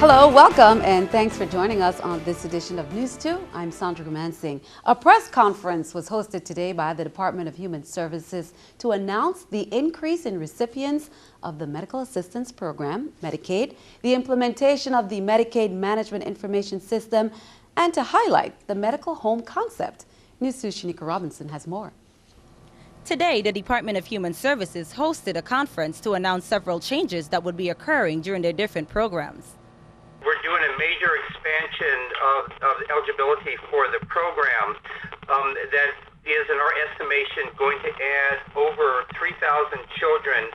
Hello, welcome, and thanks for joining us on this edition of News 2. I'm Sandra Gumansing. A press conference was hosted today by the Department of Human Services to announce the increase in recipients of the Medical Assistance Program, Medicaid, the implementation of the Medicaid Management Information System, and to highlight the medical home concept. News 2's Shanika Robinson has more. Today, the Department of Human Services hosted a conference to announce several changes that would be occurring during their different programs. We're doing a major expansion of eligibility for the program that is, in our estimation, going to add over 3,000 children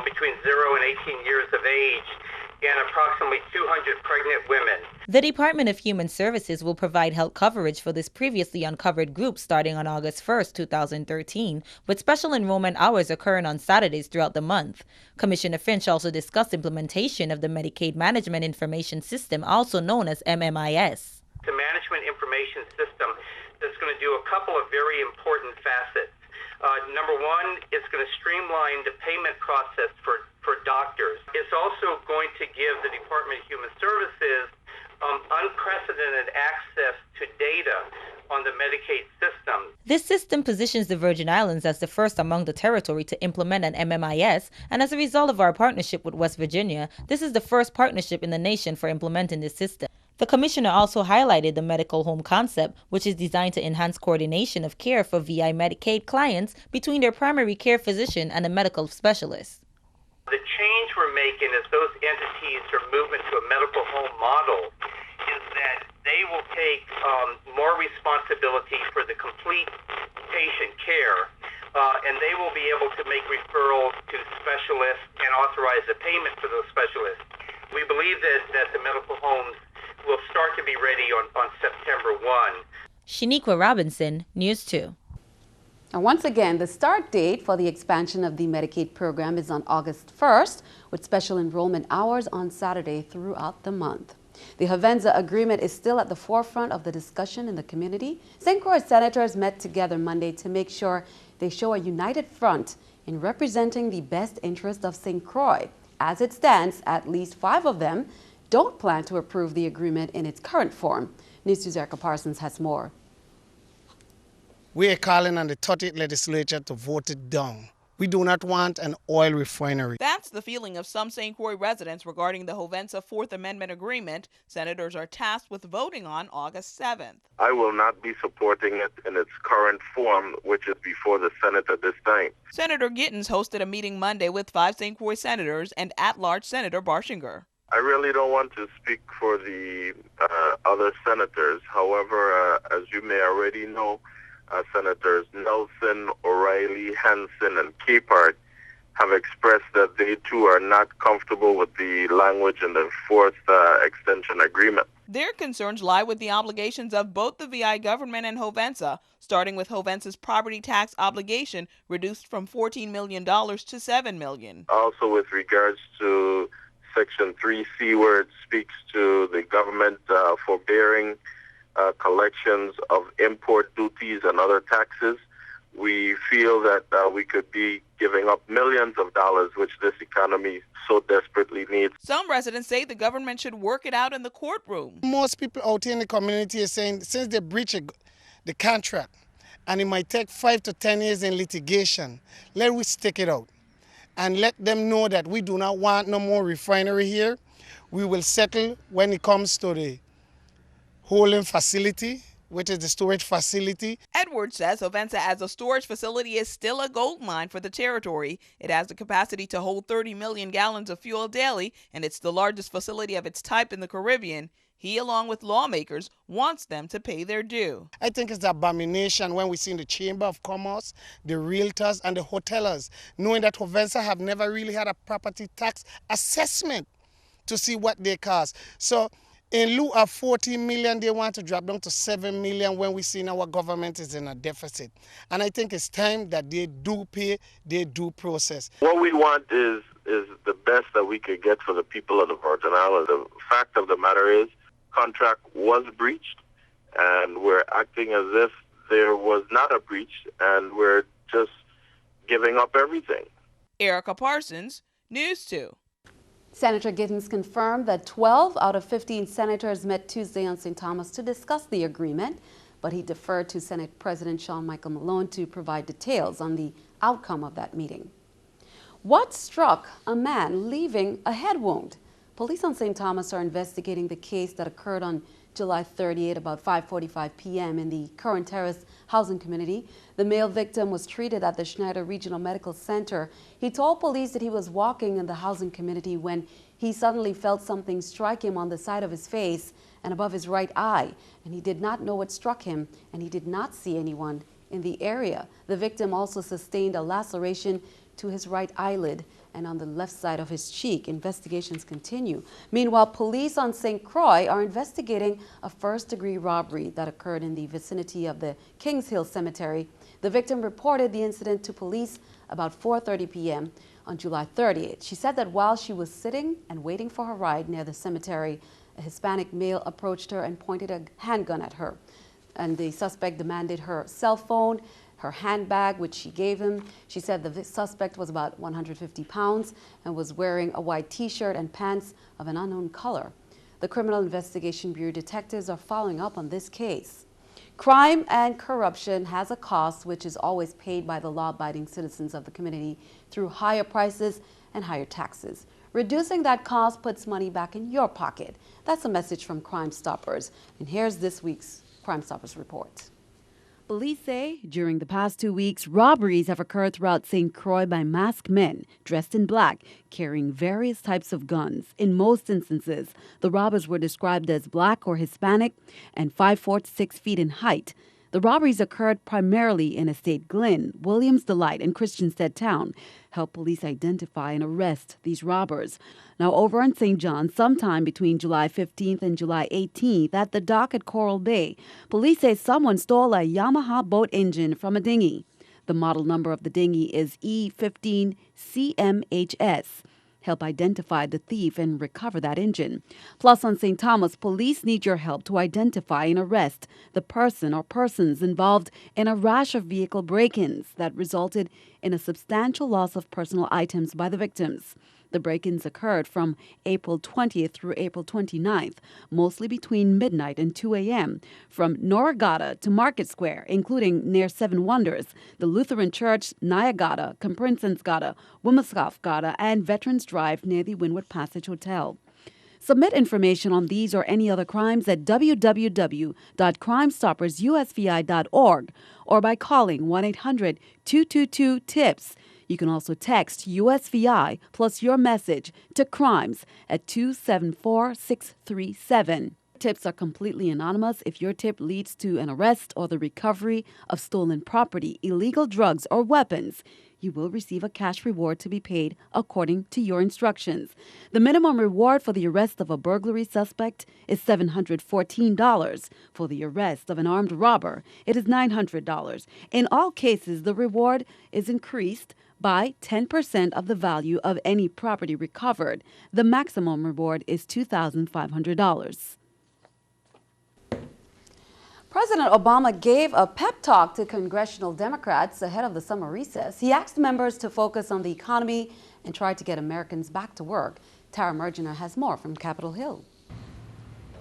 between 0 and 18 years of age and approximately 200 pregnant women. The Department of Human Services will provide health coverage for this previously uncovered group starting on August 1st, 2013, with special enrollment hours occurring on Saturdays throughout the month. Commissioner Finch also discussed implementation of the Medicaid Management Information System, also known as MMIS. The Management Information System that's going to do a couple of very important facets. Number one, it's going to streamline the payment process for doctors. It's also going to give the Department of Human Services unprecedented access to data on the Medicaid system. This system positions the Virgin Islands as the first among the territory to implement an MMIS, and as a result of our partnership with West Virginia, this is the first partnership in the nation for implementing this system. The commissioner also highlighted the medical home concept, which is designed to enhance coordination of care for VI Medicaid clients between their primary care physician and a medical specialist. The change we're making as those entities are moving to a medical home model is that they will take more responsibility for the complete patient care, and they will be able to make referrals to specialists and authorize the payment for those specialists. We believe that the medical homes will start to be ready on September 1. Shaniqua Robinson, News 2. And once again, the start date for the expansion of the Medicaid program is on August 1st, with special enrollment hours on Saturday throughout the month. The Hovenza agreement is still at the forefront of the discussion in the community. St. Croix senators met together Monday to make sure they show a united front in representing the best interest of St. Croix. As it stands, at least 5 of them don't plan to approve the agreement in its current form. News 2's Erica Parsons has more. We are calling on the 30th legislature to vote it down. We do not want an oil refinery. That's the feeling of some St. Croix residents regarding the Hovenza Fourth Amendment agreement senators are tasked with voting on August 7th. I will not be supporting it in its current form, which is before the Senate at this time. Senator Gittens hosted a meeting Monday with 5 St. Croix senators and at-large Senator Barshinger. I really don't want to speak for the other senators. However, as you may already know, Senators Nelson, O'Reilly, Hansen, and Capehart have expressed that they too are not comfortable with the language in the fourth extension agreement. Their concerns lie with the obligations of both the VI government and Hovenza, starting with Hovenza's property tax obligation reduced from $14 million to $7 million. Also with regards to Section 3C, where it speaks to the government forbearing collections of import duties and other taxes, we feel that we could be giving up millions of dollars, which this economy so desperately needs. Some residents say the government should work it out in the courtroom. Most people out here in the community are saying since they breached the contract and it might take 5 to 10 years in litigation, let we stick it out and let them know that we do not want no more refinery here. We will settle when it comes to the holding facility, which is the storage facility. Edwards says Hovenza as a storage facility is still a gold mine for the territory. It has the capacity to hold 30 million gallons of fuel daily, and it's the largest facility of its type in the Caribbean. He, along with lawmakers, wants them to pay their due. I think it's an abomination when we see in the Chamber of Commerce, the realtors and the hoteliers, knowing that Hovenza have never really had a property tax assessment to see what they cost. So in lieu of 14 million, they want to drop down to 7 million when we see our government is in a deficit. And I think it's time that they do pay their due process. What we want is the best that we could get for the people of the Virgin Islands. The fact of the matter is, contract was breached, and we're acting as if there was not a breach, and we're just giving up everything. Erica Parsons, News 2. Senator Giddens confirmed that 12 out of 15 senators met Tuesday on St. Thomas to discuss the agreement, but he deferred to Senate President Sean Michael Malone to provide details on the outcome of that meeting. What struck a man leaving a head wound? Police on St. Thomas are investigating the case that occurred on July 30th about 5:45 p.m. in the Kerwin Terrace housing community. The male victim was treated at the Schneider Regional Medical Center. He told police that he was walking in the housing community when he suddenly felt something strike him on the side of his face and above his right eye, and he did not know what struck him, and he did not see anyone in the area. The victim also sustained a laceration to his right eyelid and on the left side of his cheek. Investigations continue. Meanwhile, police on St. Croix are investigating a first-degree robbery that occurred in the vicinity of the Kings Hill Cemetery. The victim reported the incident to police about 4:30 p.m. on July 30th. She said that while she was sitting and waiting for her ride near the cemetery, a Hispanic male approached her and pointed a handgun at her. And the suspect demanded her cell phone, her handbag, which she gave him. She said the suspect was about 150 pounds and was wearing a white t-shirt and pants of an unknown color. The Criminal Investigation Bureau detectives are following up on this case. Crime and corruption has a cost, which is always paid by the law-abiding citizens of the community through higher prices and higher taxes. Reducing that cost puts money back in your pocket. That's a message from Crime Stoppers. And here's this week's Crime Stoppers report. Police say during the past 2 weeks, robberies have occurred throughout St. Croix by masked men dressed in black, carrying various types of guns. In most instances, the robbers were described as black or Hispanic and 5'4" to 6 feet in height. The robberies occurred primarily in Estate Glen, Williams Delight, and Christiansted Town. Help police identify and arrest these robbers. Now, over in St. John, sometime between July 15th and July 18th at the dock at Coral Bay, police say someone stole a Yamaha boat engine from a dinghy. The model number of the dinghy is E15CMHS. Help identify the thief and recover that engine. Plus, on St. Thomas, police need your help to identify and arrest the person or persons involved in a rash of vehicle break-ins that resulted in a substantial loss of personal items by the victims. The break-ins occurred from April 20th through April 29th, mostly between midnight and 2 a.m., from Noragata to Market Square, including near Seven Wonders, the Lutheran Church, Nyagata, Comprinsensgata, Wimaskofgata, and Veterans Drive near the Wynwood Passage Hotel. Submit information on these or any other crimes at www.crimestoppersusvi.org or by calling 1-800-222-TIPS. You can also text USVI plus your message to crimes at 274-637. Tips are completely anonymous. If your tip leads to an arrest or the recovery of stolen property, illegal drugs, or weapons, you will receive a cash reward to be paid according to your instructions. The minimum reward for the arrest of a burglary suspect is $714. For the arrest of an armed robber, it is $900. In all cases, the reward is increased by 10% of the value of any property recovered. The maximum reward is $2,500. President Obama gave a pep talk to congressional Democrats ahead of the summer recess. He asked members to focus on the economy and try to get Americans back to work. Tara Mergener has more from Capitol Hill.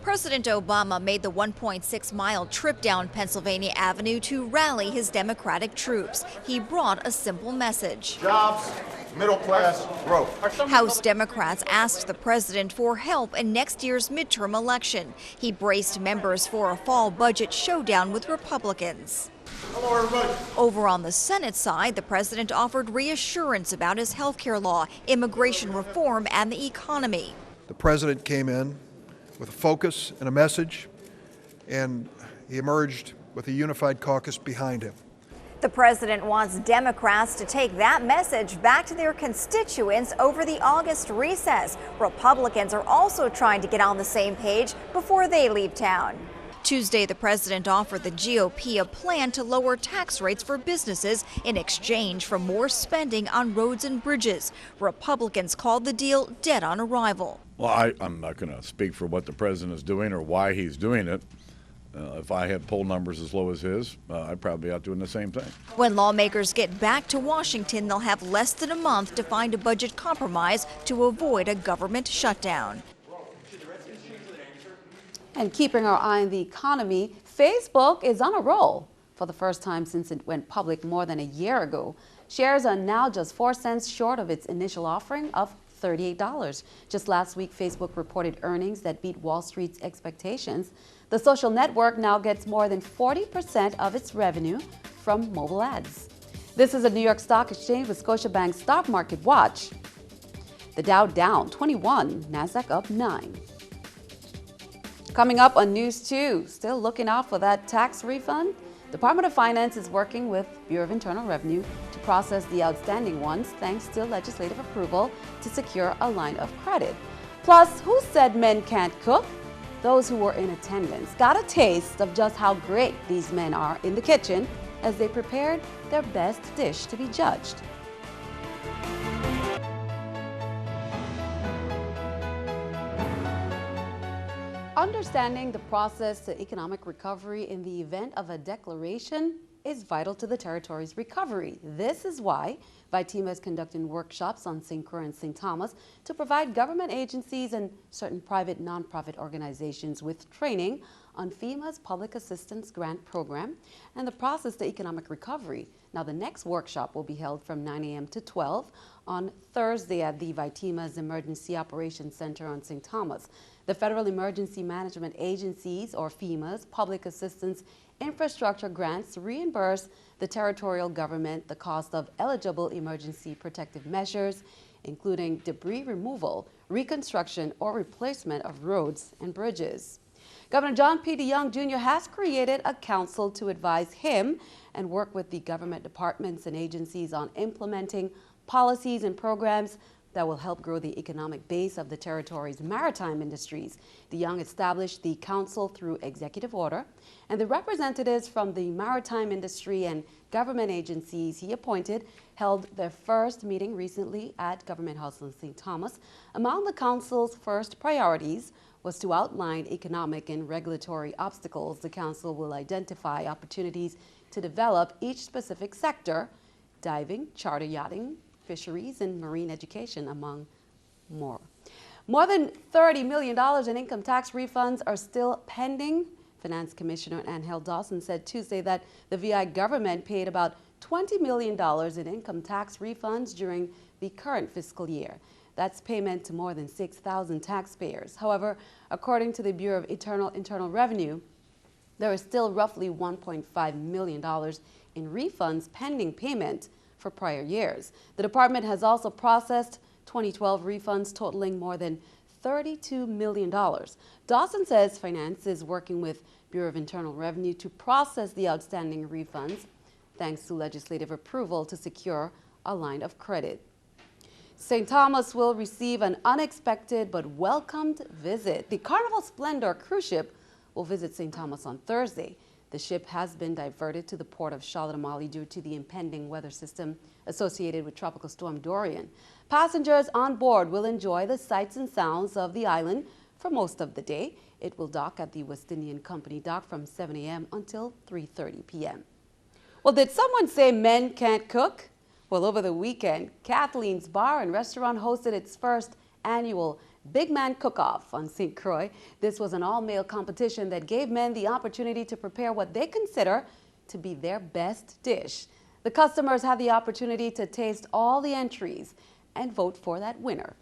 President Obama made the 1.6-mile trip down Pennsylvania Avenue to rally his Democratic troops. He brought a simple message. Jobs, middle class, growth. House Democrats asked the president for help in next year's midterm election. He braced members for a fall budget showdown with Republicans. Hello, everybody. Over on the Senate side, the president offered reassurance about his health care law, immigration reform, and the economy. The president came in with a focus and a message, and he emerged with a unified caucus behind him. The president wants Democrats to take that message back to their constituents over the August recess. Republicans are also trying to get on the same page before they leave town. Tuesday, the president offered the GOP a plan to lower tax rates for businesses in exchange for more spending on roads and bridges. Republicans called the deal dead on arrival. Well, I'm not going to speak for what the president is doing or why he's doing it, If I had poll numbers as low as his, I'd probably be out doing the same thing. When lawmakers get back to Washington, they'll have less than a month to find a budget compromise to avoid a government shutdown. And keeping our eye on the economy, Facebook is on a roll. For the first time since it went public more than a year ago, shares are now just 4 cents short of its initial offering of $38. Just last week, Facebook reported earnings that beat Wall Street's expectations. The social network now gets more than 40% of its revenue from mobile ads. This is a New York Stock Exchange with Scotiabank Stock Market Watch. The Dow down 21, NASDAQ up 9. Coming up on News 2, still looking out for that tax refund? Department of Finance is working with Bureau of Internal Revenue to process the outstanding ones thanks to legislative approval to secure a line of credit. Plus, who said men can't cook? Those who were in attendance got a taste of just how great these men are in the kitchen as they prepared their best dish to be judged. Understanding the process to economic recovery in the event of a declaration is vital to the territory's recovery. This is why VITEMA is conducting workshops on St. Croix and St. Thomas to provide government agencies and certain private nonprofit organizations with training on FEMA's Public Assistance Grant Program and the process to economic recovery. Now, the next workshop will be held from 9 a.m. to 12 on Thursday at the VITEMA's Emergency Operations Center on St. Thomas. The Federal Emergency Management Agency's, or FEMA's, Public Assistance Infrastructure Grants reimburse the territorial government the cost of eligible emergency protective measures, including debris removal, reconstruction, or replacement of roads and bridges. Governor John P. DeYoung Jr. has created a council to advise him and work with the government departments and agencies on implementing policies and programs that will help grow the economic base of the territory's maritime industries. DeYoung established the council through executive order, and the representatives from the maritime industry and government agencies he appointed held their first meeting recently at Government House in St. Thomas. Among the council's first priorities was to outline economic and regulatory obstacles. The council will identify opportunities to develop each specific sector: diving, charter yachting, fisheries, and marine education, among more. More than $30 million in income tax refunds are still pending. Finance Commissioner Angel Dawson said Tuesday that the VI government paid about $20 million in income tax refunds during the current fiscal year. That's payment to more than 6,000 taxpayers. However, according to the Bureau of Internal Revenue, there is still roughly $1.5 million in refunds pending payment for prior years. The department has also processed 2012 refunds totaling more than $32 million. Dawson says finance is working with Bureau of Internal Revenue to process the outstanding refunds, thanks to legislative approval to secure a line of credit. St. Thomas will receive an unexpected but welcomed visit. The Carnival Splendor cruise ship will visit St. Thomas on Thursday. The ship has been diverted to the port of Charlotte Amalie due to the impending weather system associated with Tropical Storm Dorian. Passengers on board will enjoy the sights and sounds of the island for most of the day. It will dock at the West Indian Company dock from 7 a.m. until 3:30 p.m. Well, did someone say men can't cook? Well, over the weekend, Kathleen's Bar and Restaurant hosted its first annual Big Man Cook-Off on St. Croix. This was an all-male competition that gave men the opportunity to prepare what they consider to be their best dish. The customers had the opportunity to taste all the entries and vote for that winner.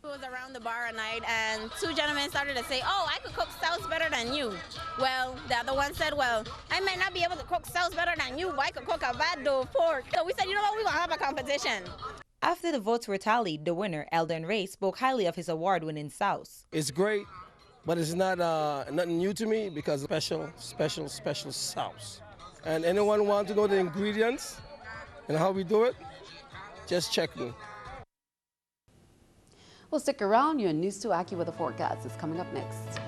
It was around the bar at night, and two gentlemen started to say, "Oh, I could cook sauce better than you." Well, the other one said, "Well, I might not be able to cook sauce better than you, but I could cook a vado pork." So we said, you know what, we're going to have a competition. After the votes were tallied, the winner, Eldon Ray, spoke highly of his award-winning sauce. It's great, but it's not nothing new to me because special sauce. And anyone want to know the ingredients and how we do it, just check me. Well, stick around. Your News 2 Aki with the forecast is coming up next.